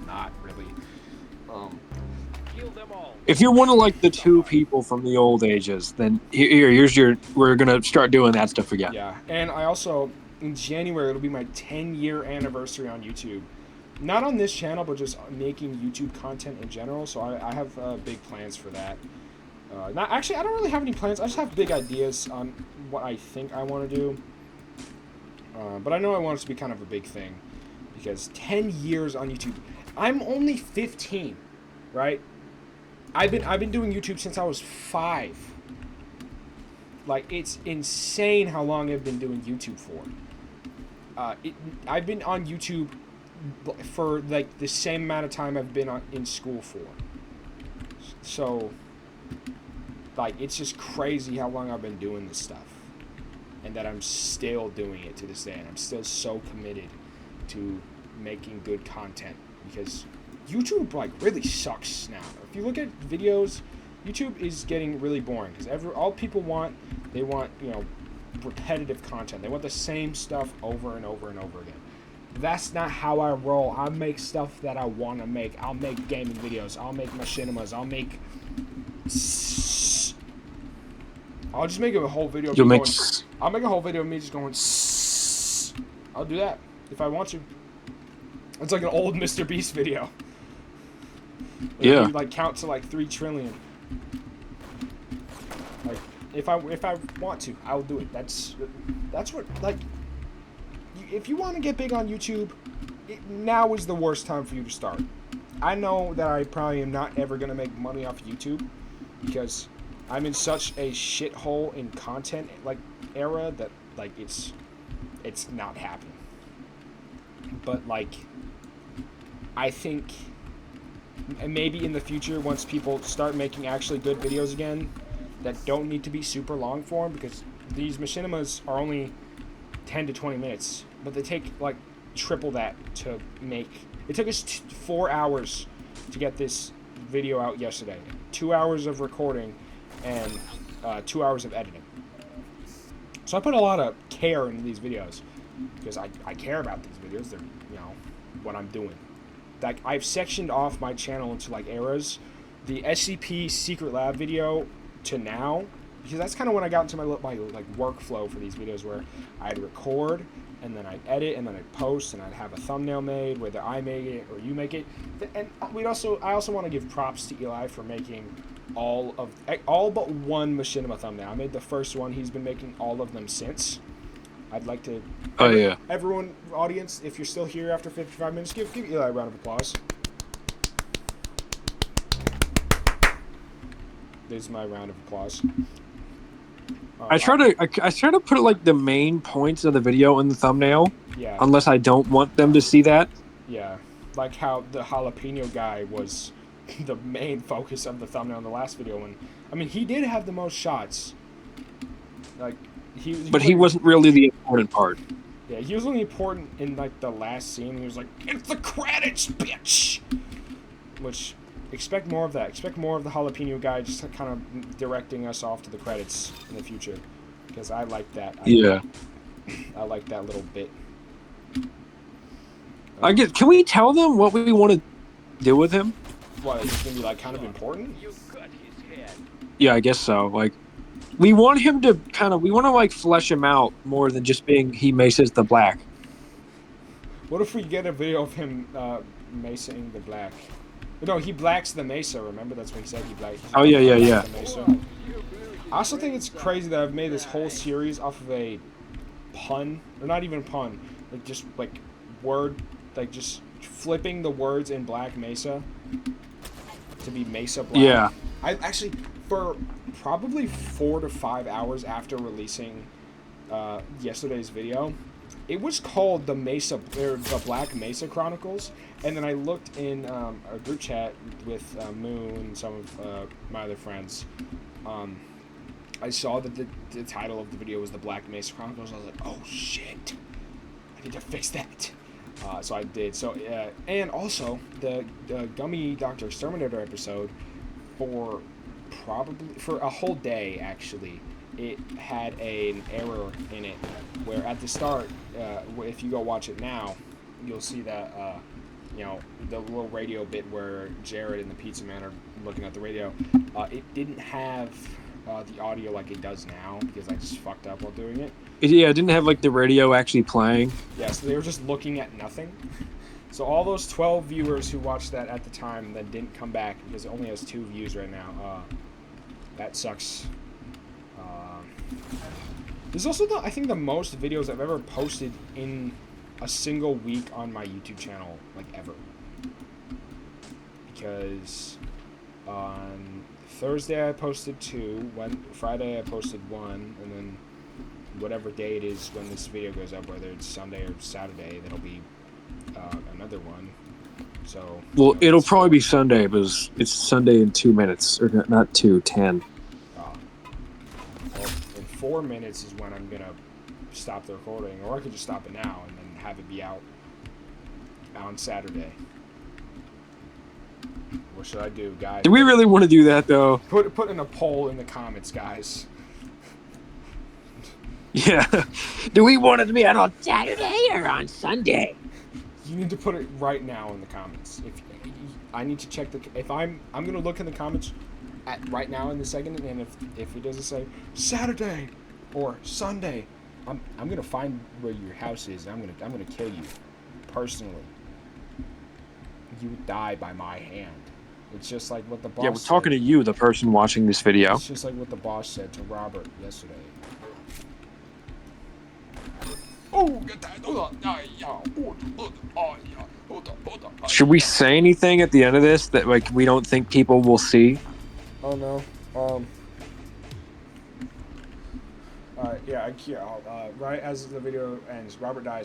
not really. If you're one of like the 2 people from the old ages, then here's your. We're gonna start doing that stuff again. Yeah, and I also in January it'll be my 10-year anniversary on YouTube. Not on this channel, but just making YouTube content in general. So I have big plans for that. Not actually, I don't really have any plans. I just have big ideas on what I think I want to do. But I know I want it to be kind of a big thing because 10 years on YouTube. I'm only 15, right? I've been doing YouTube since I was 5. Like, it's insane how long I've been doing YouTube for. I've been on YouTube for like the same amount of time I've been in school for. So, like, it's just crazy how long I've been doing this stuff, and that I'm still doing it to this day, and I'm still so committed to making good content because YouTube like really sucks now. If you look at videos, YouTube is getting really boring because all people want, they want, repetitive content. They want the same stuff over and over and over again. That's not how I roll. I make stuff that I want to make. I'll make gaming videos. I'll make machinimas. I'll just make a whole video. I'll make a whole video of me just going. I'll do that if I want to. It's like an old Mr. Beast video. Yeah. You, like, count to like 3 trillion. Like, if I want to, I'll do it. That's what, like, if you want to get big on YouTube, now is the worst time for you to start. I know that I probably am not ever gonna make money off YouTube because I'm in such a shithole in content like era that like it's not happening. But like, I think maybe in the future, once people start making actually good videos again that don't need to be super long form, because these machinimas are only 10 to 20 minutes, but they take like triple that to make. It took us 4 hours to get this video out yesterday. 2 hours of recording and 2 hours of editing. So I put a lot of care into these videos because I care about these videos. They're, what I'm doing. Like, I've sectioned off my channel into like eras. The SCP Secret Lab video to now, because that's kind of when I got into my like workflow for these videos, where I'd record and then I'd edit and then I'd post and I'd have a thumbnail made, whether I make it or you make it. And I also want to give props to Eli for making all but one machinima thumbnail. I made the first one. He's been making all of them since. I'd like to. Oh yeah. Everyone, audience, if you're still here after 55 minutes, give Eli a round of applause. There's my round of applause. I try to put like the main points of the video in the thumbnail. Yeah. Unless I don't want them to see that. Yeah, like how the jalapeno guy was the main focus of the thumbnail in the last video. And I mean, he did have the most shots. Like he wasn't really the important part. Yeah, he was only important in like the last scene. He was like, "It's the credits, bitch!" Which, expect more of that. Expect more of the jalapeno guy just kind of directing us off to the credits in the future, because I like that. I like that little bit. Can we tell them what we want to do with him? what? It's gonna be like kind of important. You got his head. Yeah, I guess so. Like, we want him to we want to like flesh him out more than just being he Mesa's the Black. What if we get a video of him Mesaing the Black? No, he blacks the Mesa. Remember, that's what he said. He blacks. Oh, yeah, yeah, yeah. The Mesa. I also think it's crazy that I've made this whole series off of a pun, or not even a pun, like just like word, like just flipping the words in Black Mesa to be Mesa Black. Yeah. I actually, for probably 4 to 5 hours after releasing yesterday's video, it was called the the Black Mesa Chronicles, and then I looked in a group chat with Moon and some of my other friends. I saw that the title of the video was the Black Mesa Chronicles. I was like, oh shit, I need to fix that. So I did. So and also the Gummy Doctor Exterminator episode, for a whole day actually, it had an error in it where at the start, if you go watch it now, you'll see that the little radio bit where Jared and the Pizza Man are looking at the radio, it didn't have the audio like it does now because I just fucked up while doing it. Yeah, it didn't have like the radio actually playing. Yeah, so they were just looking at nothing. So all those 12 viewers who watched that at the time that didn't come back because it only has 2 views right now, that sucks. There's also I think the most videos I've ever posted in a single week on my YouTube channel, like ever. Because on Thursday I posted 2, Friday I posted 1, and then whatever day it is when this video goes up, whether it's Sunday or Saturday, that'll be another one. So well, it'll probably be Sunday because it's Sunday in 2 minutes, or not 2, 10. Well, in 4 minutes is when I'm gonna stop the recording, or I could just stop it now and then have it be out on Saturday. What should I do, guys? Do we really want to do that though? Put in a poll in the comments, guys. Yeah. Do we want it to be out on Saturday or on Sunday? You need to put it right now in the comments. If I need to check if I'm gonna look in the comments right now in the second, and if it doesn't say Saturday or Sunday, I'm gonna find where your house is. And I'm gonna kill you personally. You would die by my hand. It's just like what the boss. Yeah, we're talking to you, the person watching this video. It's just like what the boss said to Robert yesterday. Should we say anything at the end of this that like we don't think people will see? Oh no. Alright, yeah, right as the video ends, Robert dies.